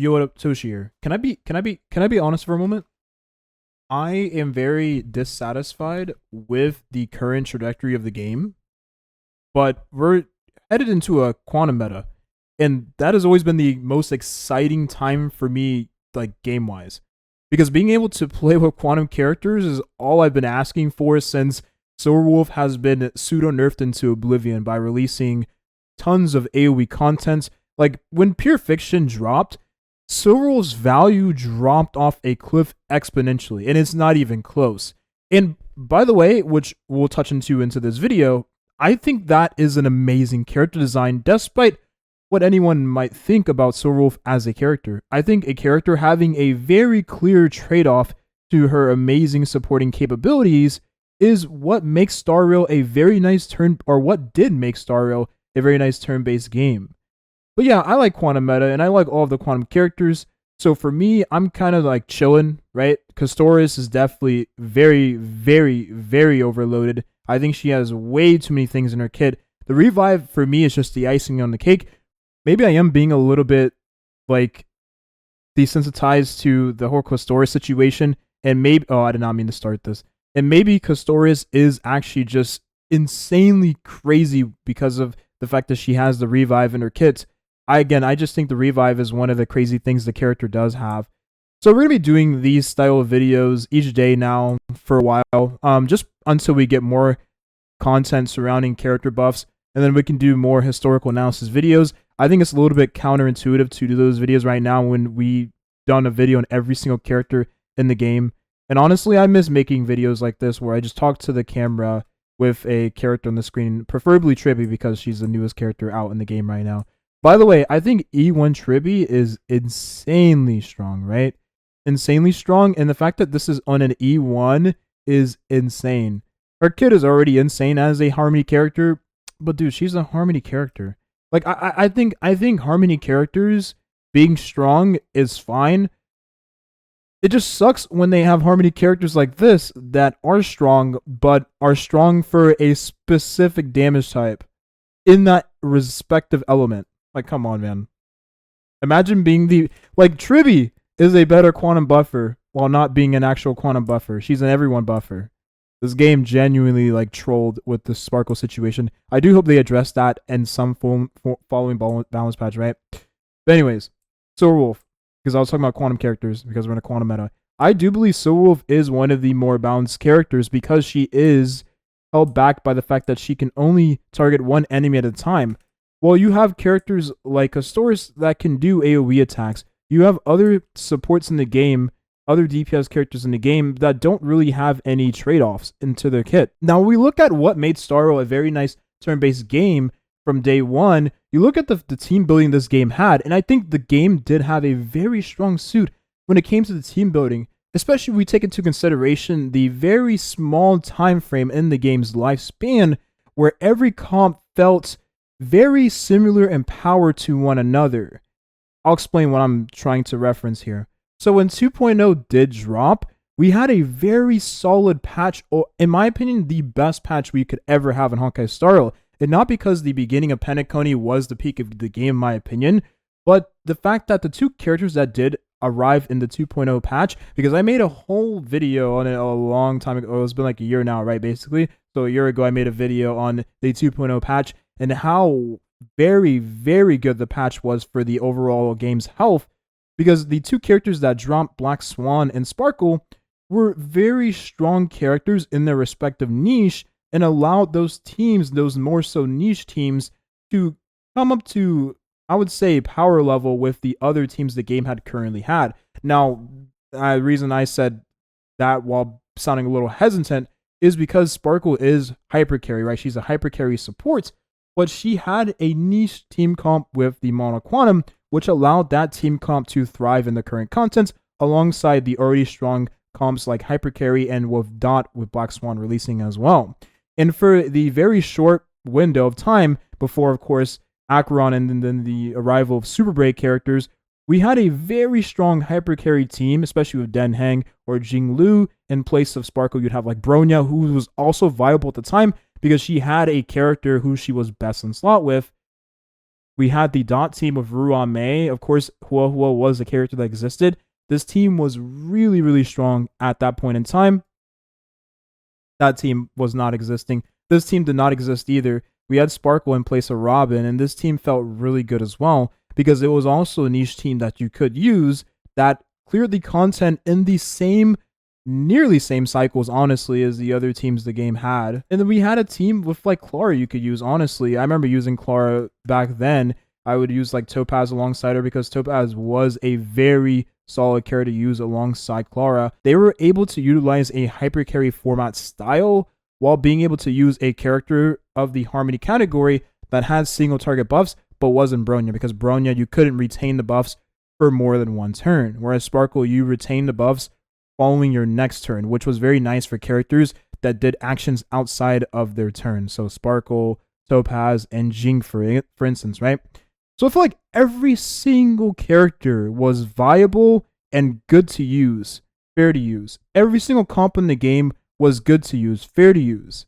Yo, what up, Toshi here? Can I be honest for a moment? I am very dissatisfied with the current trajectory of the game, but we're headed into a quantum meta, and that has always been the most exciting time for me, like game wise, because being able to play with quantum characters is all I've been asking for since Silverwolf has been pseudo nerfed into oblivion by releasing tons of AoE content. Like when Pure Fiction dropped, Silverwolf's value dropped off a cliff exponentially, and it's not even close. And by the way, which we'll touch into this video, I think that is an amazing character design, despite what anyone might think about Silverwolf as a character. I think a character having a very clear trade-off to her amazing supporting capabilities is what makes Star Rail a very nice turn, or what did make Star Rail a very nice turn-based game. But yeah, I like Quantum Meta, and I like all of the Quantum characters. So for me, I'm kind of like chilling, right? Castoris is definitely very, very, very overloaded. I think she has way too many things in her kit. The revive for me is just the icing on the cake. Maybe I am being a little bit like desensitized to the whole Castoris situation, and maybe I did not mean to start this. And maybe Castoris is actually just insanely crazy because of the fact that she has the revive in her kit. I just think the revive is one of the crazy things the character does have. So we're gonna be doing these style of videos each day now for a while, just until we get more content surrounding character buffs, and then we can do more historical analysis videos. I think it's a little bit counterintuitive to do those videos right now when we done a video on every single character in the game. And honestly, I miss making videos like this where I just talk to the camera with a character on the screen, preferably Trippy because she's the newest character out in the game right now. By the way, I think E1 Trippy is insanely strong, right? Insanely strong, and the fact that this is on an E1 is insane. Her kid is already insane as a Harmony character, but dude, she's a Harmony character. Like I think Harmony characters being strong is fine. It just sucks when they have Harmony characters like this that are strong, but are strong for a specific damage type in that respective element. Like, come on, man. Imagine being like, Tribby is a better quantum buffer while not being an actual quantum buffer. She's an everyone buffer. This game genuinely, like, trolled with the Sparkle situation. I do hope they address that in some following balance patch, right? But anyways, Silverwolf, because I was talking about quantum characters, because we're in a quantum meta. I do believe Silverwolf is one of the more balanced characters because she is held back by the fact that she can only target one enemy at a time. Well, you have characters like Castoris that can do AoE attacks. You have other supports in the game, other DPS characters in the game that don't really have any trade-offs into their kit. Now, we look at what made Star Rail a very nice turn-based game from day one. You look at the team building this game had, and I think the game did have a very strong suit when it came to the team building, especially when we take into consideration the very small time frame in the game's lifespan where every comp felt very similar in power to one another. I'll explain what I'm trying to reference here. So when 2.0 did drop, we had a very solid patch, or in my opinion, the best patch we could ever have in Honkai Star Rail. And not because the beginning of Penacony was the peak of the game, in my opinion, but the fact that the two characters that did arrive in the 2.0 patch, because I made a whole video on it a long time ago. It's been like a year now, right, basically. So a year ago, I made a video on the 2.0 patch and how very, very good the patch was for the overall game's health, because the two characters that dropped, Black Swan and Sparkle, were very strong characters in their respective niche and allowed those teams, those more so niche teams, to come up to, I would say, power level with the other teams the game had currently had. Now, the reason I said that while sounding a little hesitant is because Sparkle is hyper carry, right? She's a hyper carry support, but she had a niche team comp with the Mono Quantum, which allowed that team comp to thrive in the current content alongside the already strong comps like Hyper Carry and with Dot with Black Swan releasing as well. And for the very short window of time before, of course, Acheron and then the arrival of Super Break characters, we had a very strong Hyper Carry team, especially with Den Heng or Jing Lu. In place of Sparkle, you'd have like Bronya, who was also viable at the time because she had a character who she was best in slot with. We had the Dot team with Ruan Mei. Of course, Hua Hua was a character that existed. This team was really, really strong at that point in time. That team was not existing. This team did not exist either. We had Sparkle in place of Robin, and this team felt really good as well because it was also a niche team that you could use that cleared the content in the same, nearly same cycles, honestly, as the other teams the game had. And then we had a team with like Clara you could use, honestly. I remember using Clara back then. I would use like Topaz alongside her because Topaz was a very solid character to use alongside Clara. They were able to utilize a hyper carry format style while being able to use a character of the Harmony category that had single target buffs but wasn't Bronya, because Bronya you couldn't retain the buffs for more than one turn, whereas Sparkle you retain the buffs following your next turn, which was very nice for characters that did actions outside of their turn. So Sparkle, Topaz, and Jing for instance, right? So I feel like every single character was viable and good to use, fair to use. Every single comp in the game was good to use, fair to use.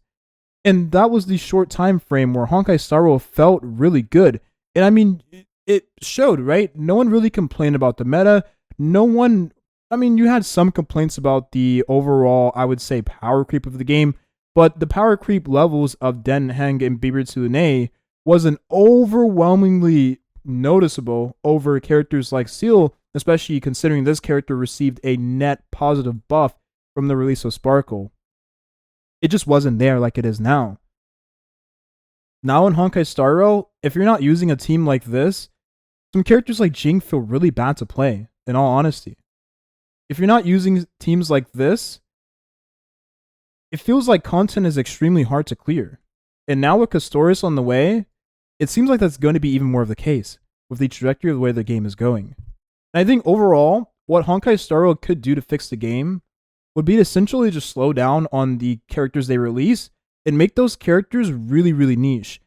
And that was the short time frame where Honkai Star Rail felt really good. And I mean, it showed, right? No one really complained about the meta. No one, I mean, you had some complaints about the overall, I would say, power creep of the game, but the power creep levels of Den Heng and Bieber Tune wasn't overwhelmingly noticeable over characters like Seal, especially considering this character received a net positive buff from the release of Sparkle. It just wasn't there like it is now. Now in Honkai Star Rail, if you're not using a team like this, some characters like Jing feel really bad to play, in all honesty. If you're not using teams like this, it feels like content is extremely hard to clear. And now with Castoris on the way, it seems like that's going to be even more of the case with the trajectory of the way the game is going. And I think overall, what Honkai Star Rail could do to fix the game would be to essentially just slow down on the characters they release and make those characters really, really niche.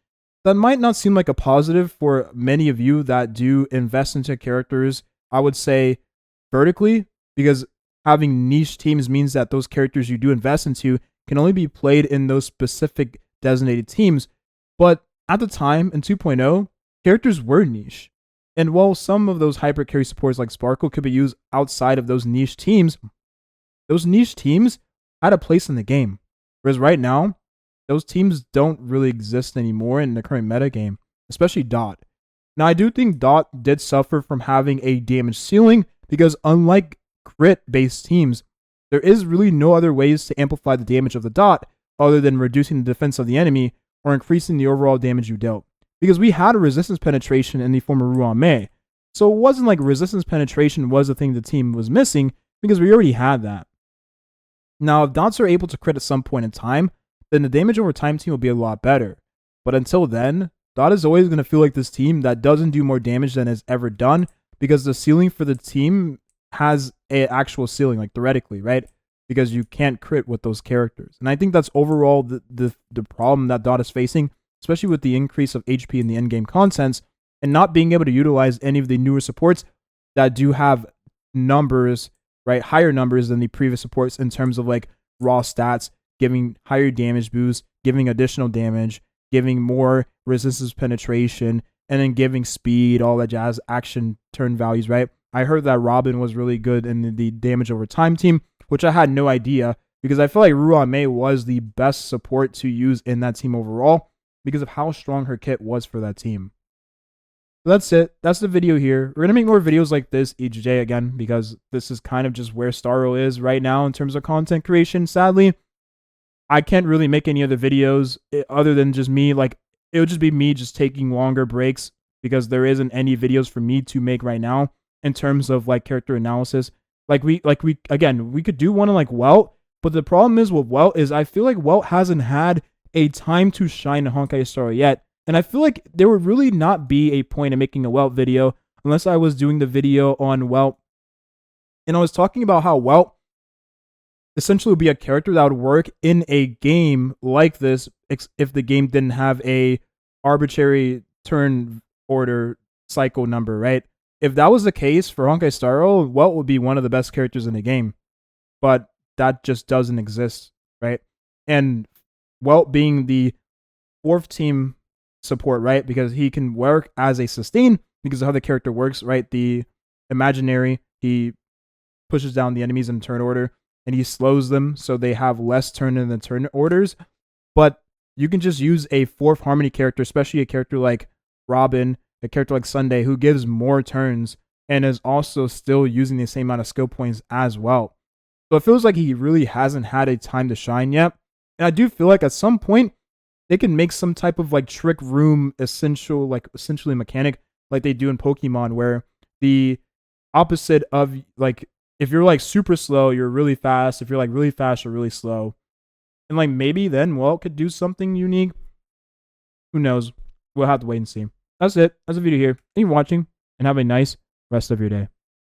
That might not seem like a positive for many of you that do invest into characters, I would say, vertically, because having niche teams means that those characters you do invest into can only be played in those specific designated teams. But at the time, in 2.0, characters were niche. And while some of those hyper carry supports like Sparkle could be used outside of those niche teams had a place in the game. Whereas right now, those teams don't really exist anymore in the current meta game, especially Dot. Now, I do think Dot did suffer from having a damage ceiling because unlike crit-based teams, there is really no other ways to amplify the damage of the Dot other than reducing the defense of the enemy or increasing the overall damage you dealt. Because we had a resistance penetration in the form of Ruan Mei. So it wasn't like resistance penetration was the thing the team was missing because we already had that. Now, if Dots are able to crit at some point in time, then the damage over time team will be a lot better. But until then, Dot is always going to feel like this team that doesn't do more damage than it's ever done because the ceiling for the team has an actual ceiling, like theoretically, right? Because you can't crit with those characters. And I think that's overall the problem that Dot is facing, especially with the increase of HP in the endgame contents and not being able to utilize any of the newer supports that do have numbers, right? Higher numbers than the previous supports in terms of like raw stats, giving higher damage boosts, giving additional damage, giving more resistance penetration, and then giving speed, all that jazz, action turn values, right? I heard that Robin was really good in the damage over time team, which I had no idea because I feel like Ruan Mei was the best support to use in that team overall because of how strong her kit was for that team. So that's it. That's the video here. We're going to make more videos like this each day again because this is kind of just where Star Rail is right now in terms of content creation. Sadly, I can't really make any other videos other than just me. Like, it would just be me just taking longer breaks because there isn't any videos for me to make right now in terms of like character analysis. We could do one on like Welt, but the problem is with Welt is I feel like Welt hasn't had a time to shine in Honkai Star Rail yet. And I feel like there would really not be a point in making a Welt video unless I was doing the video on Welt. And I was talking about how Welt essentially would be a character that would work in a game like this if the game didn't have a arbitrary turn order cycle number, right? If that was the case for Honkai Star Rail, Welt would be one of the best characters in the game. But that just doesn't exist, right? And Welt being the fourth team support, right? Because he can work as a sustain because of how the character works, right? The imaginary, he pushes down the enemies in turn order and he slows them so they have less turn in the turn orders. But you can just use a fourth harmony character, especially a character like Robin, a character like Sunday, who gives more turns and is also still using the same amount of skill points as well. So it feels like he really hasn't had a time to shine yet. And I do feel like at some point they can make some type of like trick room essentially mechanic like they do in Pokemon, where the opposite of like if you're like super slow, you're really fast. If you're like really fast, you're really slow. And like maybe then Walt could do something unique. Who knows? We'll have to wait and see. That's it. That's the video here. Thank you for watching and have a nice rest of your day.